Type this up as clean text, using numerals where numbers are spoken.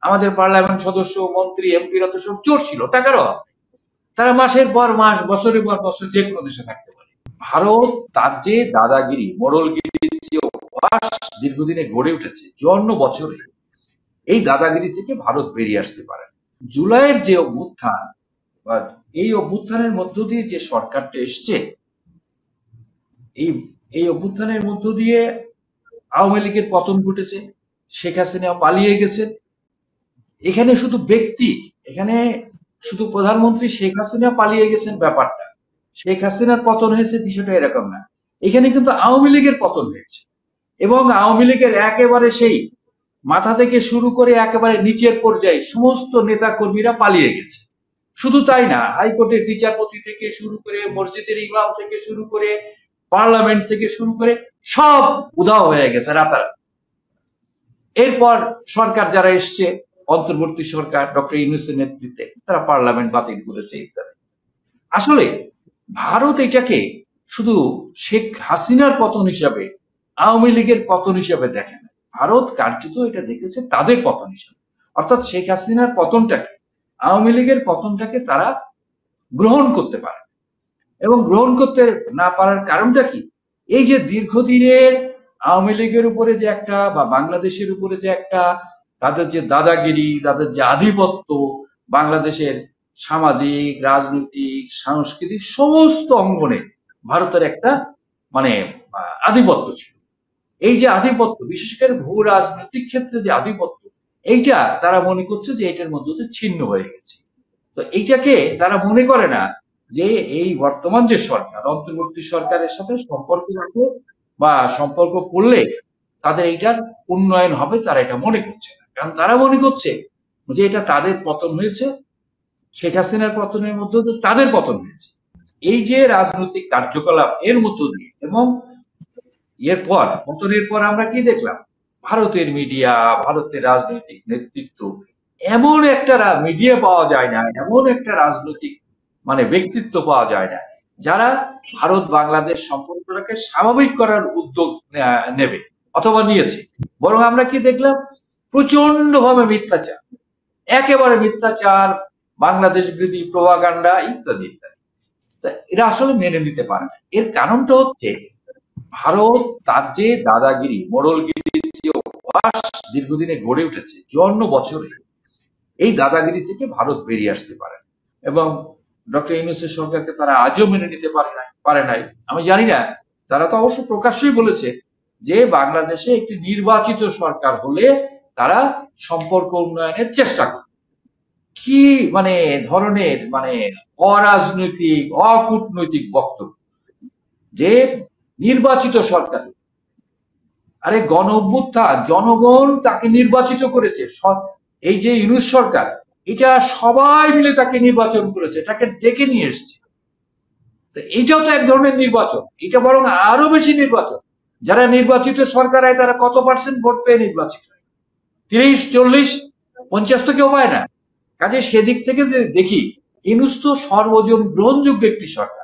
আমাদের পার্লামেন্ট সদস্য, মন্ত্রী, এমপিরা তো সব চোর ছিল, টাকার অভাব। তারা মাসের পর মাস, বছরের পর বছর যে কোনো দেশে থাকতে পারে। ভারত তার যে দাদাগিরি, মোড়লগিরির যে অভ্যাস দীর্ঘদিনে গড়ে উঠেছে 54 বছরে, এই দাদাগিরি থেকে ভারত বেরিয়ে আসতে পারে। জুলাইয়ের যে অভ্যুত্থান বা এই অভ্যুত্থানের মধ্য দিয়ে যে সরকারটা এসছে, এই এই অভ্যুত্থানের মধ্য দিয়ে আওয়ামী লীগের পতন ঘটেছে, শেখ হাসিনা পালিয়ে গেছেন। এখানে শুধু ব্যক্তি, এখানে শুধু প্রধানমন্ত্রী শেখ হাসিনা পালিয়ে গেছেন ব্যাপারটা, শেখ হাসিনার পতন হয়েছে বিষয়টা এরকম না। এখানে কিন্তু আওয়ামী লীগের পতন হয়েছে, এবং আওয়ামী লীগের একেবারে সেই মাথা থেকে শুরু করে একেবারে নিচের পর্যায়ে সমস্ত নেতা কর্মীরা পালিয়ে গেছে। শুধু তাই না, হাইকোর্টের বিচারপতি থেকে শুরু করে, মসজিদের ইমাম থেকে শুরু করে, পার্লামেন্ট থেকে শুরু করে সব উধাও হয়ে গেছে রাতারাতি। এরপর সরকার যারা এসছে, অন্তর্বর্তী সরকার ডক্টর ইউনূসের নেতৃত্বে, তারা পার্লামেন্ট বাতিল করেছে ইত্যাদি। আসলে ভারত এটাকে শুধু শেখ হাসিনার পতন হিসাবে, আওয়ামী লীগের পতন হিসাবে দেখে না। ভারত কার্যত এটা দেখেছে তাদের পতন হিসাবে। অর্থাৎ শেখ হাসিনার পতনটাকে, আওয়ামী লীগের পতনটাকে তারা গ্রহণ করতে পারে। এবং গ্রহণ করতে না পারার কারণটা কি? এই যে দীর্ঘদিনের আওয়ামী লীগের উপরে যে একটা, বা বাংলাদেশের উপরে যে একটা, তাদের যে দাদাগিরি, তাদের যে আধিপত্য, বাংলাদেশের সামাজিক, রাজনৈতিক, সাংস্কৃতিক সমস্ত অঙ্গনে ভারতের একটা মানে আধিপত্য ছিল। এই যে আধিপত্য, বিশেষ করে ভূ রাজনৈতিক ক্ষেত্রে যে আধিপত্য, এইটা তারা মনে করছে যে এটার মধ্যে দিয়ে ছিন্ন হয়ে গেছে। তো এইটাকে তারা মনে করে না যে এই বর্তমান যে সরকার, অন্তর্বর্তী সরকারের সাথে সম্পর্ক রাখলে বা সম্পর্ক করলে তাদের এইটার উন্নয়ন হবে, তারা এটা মনে করছে না। কারণ তারা মনে করছে যে এটা তাদের পতন হয়েছে, শেখ হাসিনার পতনের মধ্য দিয়ে তাদের পতন হয়েছে। এই যে রাজনৈতিক কার্যকলাপ এর মধ্য দিয়ে, এবং এরপর পতনের পর আমরা কি দেখলাম? ভারতের মিডিয়া, ভারতের রাজনৈতিক নেতৃত্ব, এমন একটা মিডিয়া পাওয়া যায় না, এমন একটা রাজনৈতিক ব্যক্তিত্ব পাওয়া যায় না যারা ভারত বাংলাদেশ সম্পর্কটাকে স্বাভাবিক করার উদ্যোগ নেবে অথবা নিয়েছে। বরং আমরা কি দেখলাম? প্রচন্ড ভাবে মিথ্যাচার, একেবারে মিথ্যাচার, বাংলাদেশ বিরোধী প্রোপাগান্ডা ইত্যাদি ইত্যাদি। এরা আসলে মেনে নিতে পারে না। এর কারণটা হচ্ছে ভারত তার যে দাদাগিরি, মোড়লগিরির যে অভ্যাস দীর্ঘদিনে গড়ে উঠেছে 54 বছরে, এই দাদাগিরি থেকে ভারত বেরিয়ে আসতে পারে। এবং ডক্টর ইউনূসের সরকারকে তারা আজও মেনে নিতে পারে নাই। আমি জানি না, তারা তো অবশ্য প্রকাশ্যই বলেছে যে বাংলাদেশে একটি নির্বাচিত সরকার হলে তারা সম্পর্ক উন্নয়নের চেষ্টা করবে। কি ধরনের অরাজনৈতিক, অকূটনৈতিক বক্তব্য! যে নির্বাচিত সরকার, আরে গণ অভ্যুত্থান, জনগণ তাকে নির্বাচিত করেছে। এই যে ইউনূস সরকার, এটা সবাই মিলে তাকে নির্বাচন করেছে, তাকে ডেকে নিয়ে এসছে। তো এইটাও তো এক ধরনের নির্বাচন, এটা বরং আরো বেশি নির্বাচন। যারা নির্বাচিত সরকার হয় তারা কত পার্সেন্ট ভোট পেয়ে নির্বাচিত হয়? 30, 40, 50 তো কেউ পায় না। কাজে সেদিক থেকে দেখি, ইউনূস তো সর্বজন গ্রহণযোগ্য একটি সরকার।